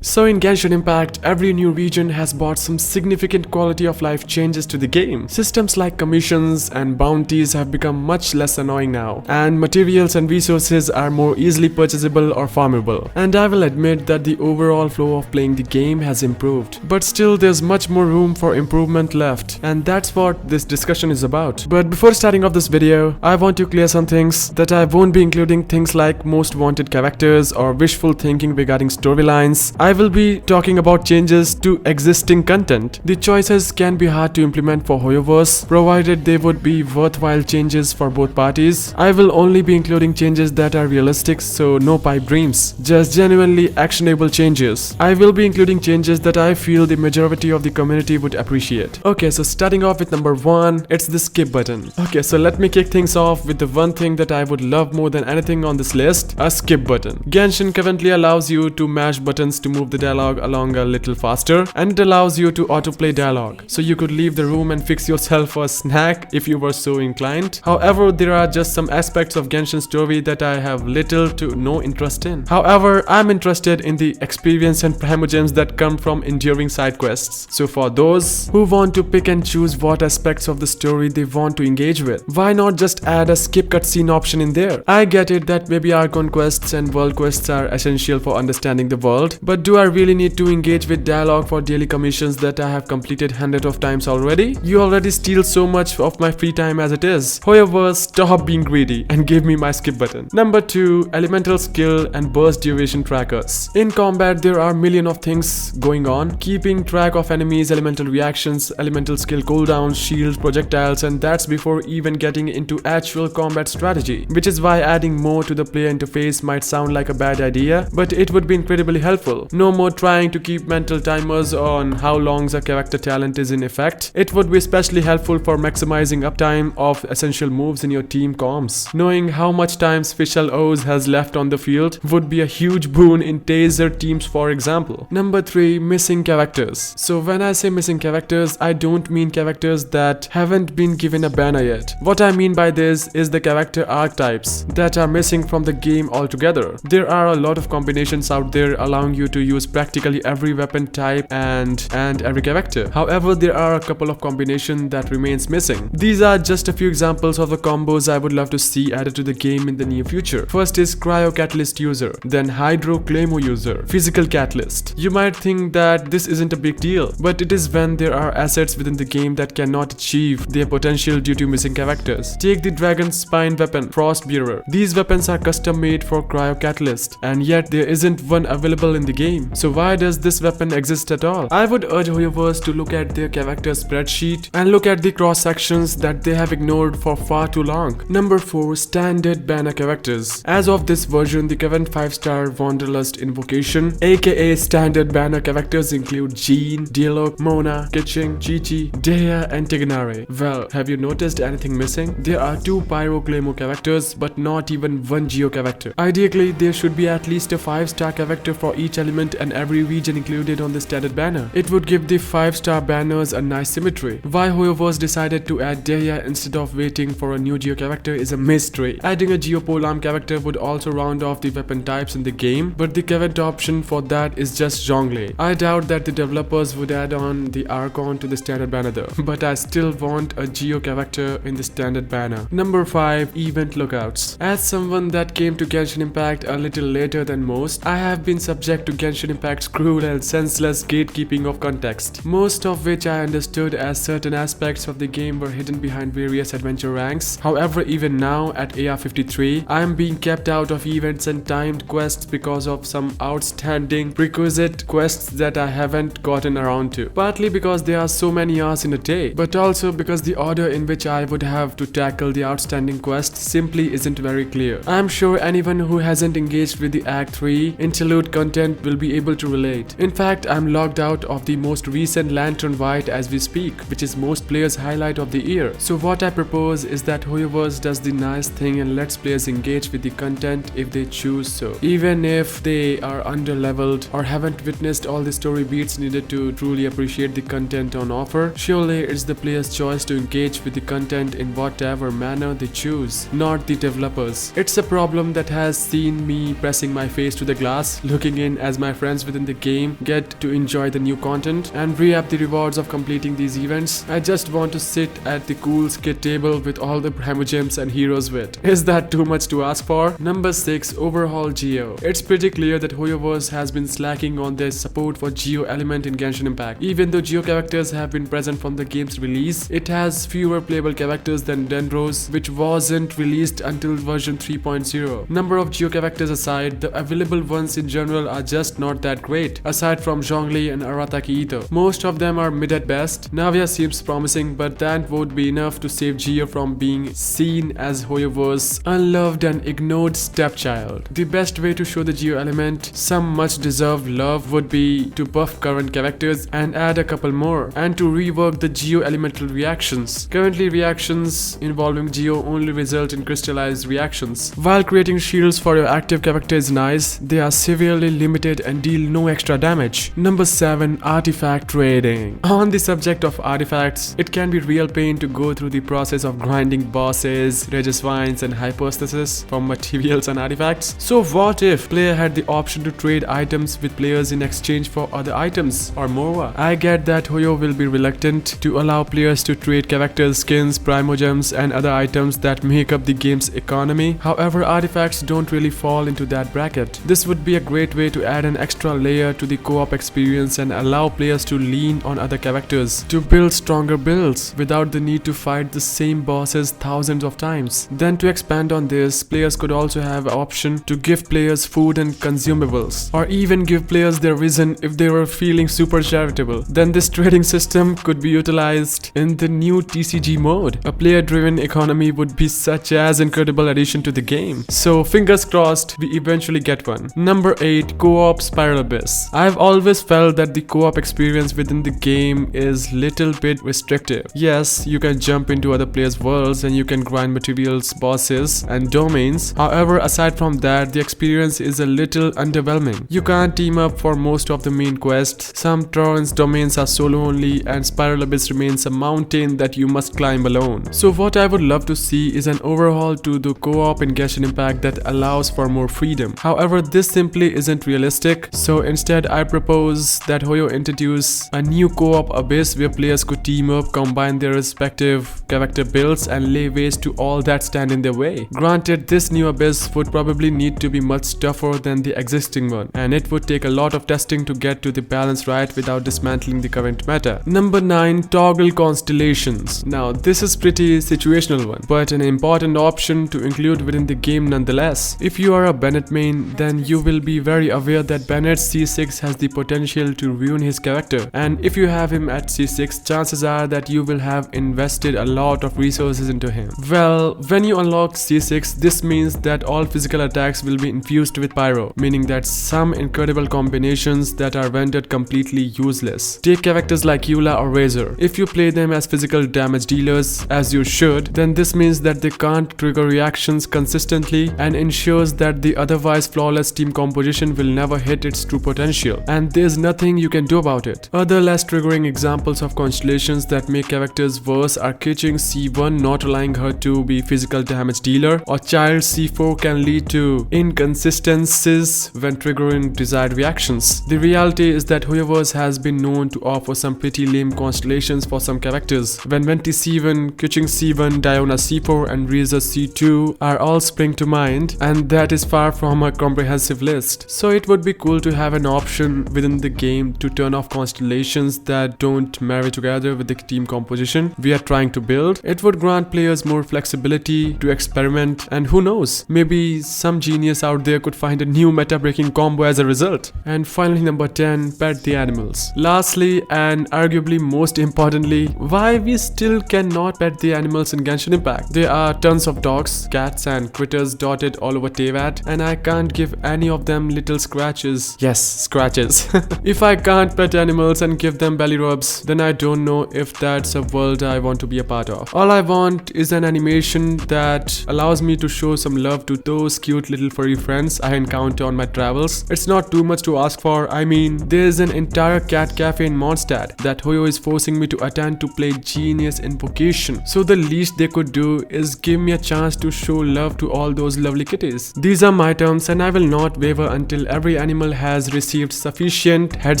So in Genshin Impact, every new region has brought some significant quality of life changes to the game. Systems like commissions and bounties have become much less annoying now, and materials and resources are more easily purchasable or farmable. And I will admit that the overall flow of playing the game has improved. But still there's much more room for improvement left, and that's what this discussion is about. But before starting off this video, I want to clear some things that I won't be including things like most wanted characters or wishful thinking regarding storylines. I will be talking about changes to existing content. The choices can be hard to implement for Hoyoverse, provided they would be worthwhile changes for both parties. I will only be including changes that are realistic, so no pipe dreams, just genuinely actionable changes. I will be including changes that I feel the majority of the community would appreciate. Okay, so starting off with number 1, it's the skip button. Okay, so let me kick things off with the one thing that I would love more than anything on this list, a skip button. Genshin currently allows you to mash buttons to move the dialogue along a little faster, and it allows you to autoplay dialogue, so you could leave the room and fix yourself a snack if you were so inclined. However, there are just some aspects of Genshin story that I have little to no interest in. However, I'm interested in the experience and primogems that come from enduring side quests. So for those who want to pick and choose what aspects of the story they want to engage with, why not just add a skip cutscene option in there? I get it that maybe Archon quests and world quests are essential for understanding the world, but do I really need to engage with dialogue for daily commissions that I have completed hundreds of times already? You already steal so much of my free time as it is. However, stop being greedy and give me my skip button. Number 2, elemental skill and burst duration trackers. In combat, there are millions of things going on, keeping track of enemies, elemental reactions, elemental skill cooldowns, shields, projectiles, and that's before even getting into actual combat strategy, which is why adding more to the player interface might sound like a bad idea, but it would be incredibly helpful. No more trying to keep mental timers on how long a character talent is in effect. It would be especially helpful for maximizing uptime of essential moves in your team comms. Knowing how much time Special O's has left on the field would be a huge boon in taser teams, for example. Number 3, missing characters. So when I say missing characters, I don't mean characters that haven't been given a banner yet. What I mean by this is the character archetypes that are missing from the game altogether. There are a lot of combinations out there allowing you to use practically every weapon type and every character. However, there are a couple of combinations that remains missing. These are just a few examples of the combos I would love to see added to the game in the near future. First is Cryo Catalyst user, then Hydro Claymore user, Physical Catalyst. You might think that this isn't a big deal, but it is when there are assets within the game that cannot achieve their potential due to missing characters. Take the Dragon Spine weapon, Frostbearer. These weapons are custom made for Cryo Catalyst, and yet there isn't one available in the game. So why does this weapon exist at all? I would urge Hoyoverse to look at their character spreadsheet and look at the cross sections that they have ignored for far too long. Number 4, standard banner characters. As of this version, the current 5-star Wanderlust Invocation, aka standard banner characters include Jean, Dialog, Mona, Kitching, Chi-Chi, Dea, and Tignare. Well, have you noticed anything missing? There are 2 Pyro Claymore characters, but not even 1 Geo character. Ideally, there should be at least a 5-star character for each element and every region included on the standard banner. It would give the 5-star banners a nice symmetry. Why Hoyoverse decided to add Dea instead of waiting for a new Geo character is a mystery. Adding a Geo polearm character would also round off the weapon types in the game, but the current option for that is just Zhongle. I doubt that the developers would add on the Archon to the standard banner though, but I still want a Geo character in the standard banner. Number 5, event lookouts. As someone that came to Genshin Impact a little later than most, I have been subject to Genshin Impact's cruel and senseless gatekeeping of context, most of which I understood as certain aspects of the game were hidden behind various adventure ranks. However, even now at AR53, I am being kept out of events and timed quests because of some outstanding prerequisite quests that I haven't gotten around to. Partly because there are so many hours in a day, but also because the order in which I would have to tackle the outstanding quests simply isn't very clear. I am sure anyone who hasn't engaged with the Act 3 interlude content will be able to relate. In fact, I'm logged out of the most recent Lantern White as we speak, which is most players' highlight of the year. So what I propose is that Hoyoverse does the nice thing and lets players engage with the content if they choose so. Even if they are under-leveled or haven't witnessed all the story beats needed to truly appreciate the content on offer, surely it's the player's choice to engage with the content in whatever manner they choose, not the developers. It's a problem that has seen me pressing my face to the glass, looking in as my my friends within the game get to enjoy the new content and re-up the rewards of completing these events. I just want to sit at the cool skit table with all the primogems and heroes with. Is that too much to ask for? Number 6. Overhaul Geo. It's pretty clear that Hoyoverse has been slacking on their support for Geo element in Genshin Impact. Even though Geo characters have been present from the game's release, it has fewer playable characters than Dendros, which wasn't released until version 3.0. Number of Geo characters aside, the available ones in general are just not that great, aside from Zhongli and Arataki Ito. Most of them are mid at best. Navia seems promising, but that won't be enough to save Geo from being seen as Hoyoverse's unloved and ignored stepchild. The best way to show the Geo element some much deserved love would be to buff current characters and add a couple more, and to rework the Geo elemental reactions. Currently, reactions involving Geo only result in crystallized reactions. While creating shields for your active character is nice, they are severely limited and deal no extra damage. Number 7. Artifact trading. On the subject of artifacts, it can be real pain to go through the process of grinding bosses, Regisvines and hypostasis for materials and artifacts. So what if player had the option to trade items with players in exchange for other items or more? I get that Hoyo will be reluctant to allow players to trade characters, skins, primogems and other items that make up the game's economy. However, artifacts don't really fall into that bracket. This would be a great way to add an extra layer to the co-op experience and allow players to lean on other characters to build stronger builds without the need to fight the same bosses thousands of times. Then to expand on this, players could also have an option to give players food and consumables, or even give players their vision if they were feeling super charitable. Then this trading system could be utilized in the new TCG mode. A player-driven economy would be such an incredible addition to the game. So fingers crossed we eventually get one. Number 8. Co-op Spiral Abyss. I've always felt that the co-op experience within the game is little bit restrictive. Yes, you can jump into other players' worlds and you can grind materials, bosses and domains. However, aside from that, the experience is a little underwhelming. You can't team up for most of the main quests. Some Torrens domains are solo only, and Spiral Abyss remains a mountain that you must climb alone. So what I would love to see is an overhaul to the co-op in Genshin Impact that allows for more freedom. However, this simply isn't realistic, so instead I propose that Hoyo introduce a new co-op Abyss where players could team up, combine their respective character builds and lay waste to all that stand in their way. Granted, this new Abyss would probably need to be much tougher than the existing one, and it would take a lot of testing to get to the balance right without dismantling the current meta. Number 9. Toggle Constellations. Now this is pretty situational one, but an important option to include within the game nonetheless. If you are a Bennett main, then you will be very aware that Bennett's C6 has the potential to ruin his character, and if you have him at C6, chances are that you will have invested a lot of resources into him. Well, when you unlock C6, this means that all physical attacks will be infused with pyro, meaning that some incredible combinations that are rendered completely useless. Take characters like Eula or Razor. If you play them as physical damage dealers, as you should, then this means that they can't trigger reactions consistently and ensures that the otherwise flawless team composition will never hit its true potential, and there's nothing you can do about it. Other less triggering examples of constellations that make characters worse are Kitching C1 not allowing her to be physical damage dealer, or Child C4 can lead to inconsistencies when triggering desired reactions. The reality is that Hoyoverse has been known to offer some pretty lame constellations for some characters. When Venti C1, Kitching C1, Diona C4 and Reza C2 are all spring to mind, and that is far from a comprehensive list. So it would be cool to have an option within the game to turn off constellations that don't marry together with the team composition we are trying to build. It would grant players more flexibility to experiment, and who knows, maybe some genius out there could find a new meta-breaking combo as a result. And finally, number 10, pet the animals. Lastly, and arguably most importantly, why we still cannot pet the animals in Genshin Impact. There are tons of dogs, cats and critters dotted all over Teyvat, and I can't give any of them little scratches. Yes, scratches. If I can't pet animals and give them belly rubs, then I don't know if that's a world I want to be a part of. All I want is an animation that allows me to show some love to those cute little furry friends I encounter on my travels. It's not too much to ask for. I mean, there's an entire cat cafe in Mondstadt that Hoyo is forcing me to attend to play Genius Invocation. So the least they could do is give me a chance to show love to all those lovely kitties. These are my terms, and I will not waver until every animal animal has received sufficient head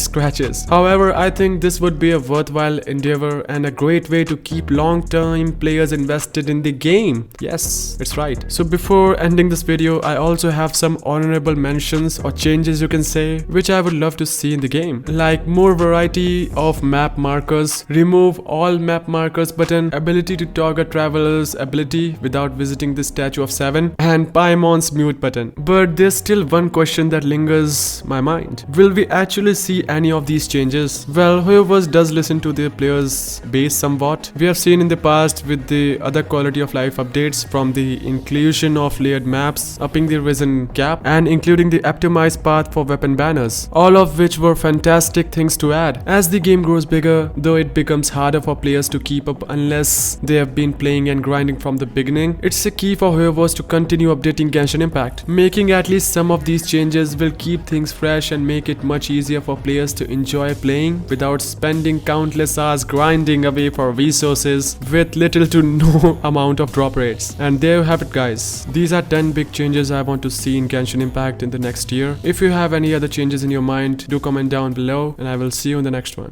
scratches. However, I think this would be a worthwhile endeavor and a great way to keep long-term players invested in the game. Yes, it's right. So before ending this video, I also have some honorable mentions or changes you can say, which I would love to see in the game. Like more variety of map markers, remove all map markers button, ability to target travelers ability without visiting the Statue of Seven, and Paimon's mute button. But there's still one question that lingers my mind. Will we actually see any of these changes? Well, whoever does listen to their players base somewhat. We have seen in the past with the other quality of life updates, from the inclusion of layered maps, upping the resin cap, and including the optimized path for weapon banners, all of which were fantastic things to add. As the game grows bigger, though it becomes harder for players to keep up unless they have been playing and grinding from the beginning, it's a key for whoever's to continue updating Genshin Impact. Making at least some of these changes will keep things fresh and make it much easier for players to enjoy playing without spending countless hours grinding away for resources with little to no amount of drop rates. And there you have it, guys. These are 10 big changes I want to see in Genshin Impact in the next year. If you have any other changes in your mind, do comment down below and I will see you in the next one.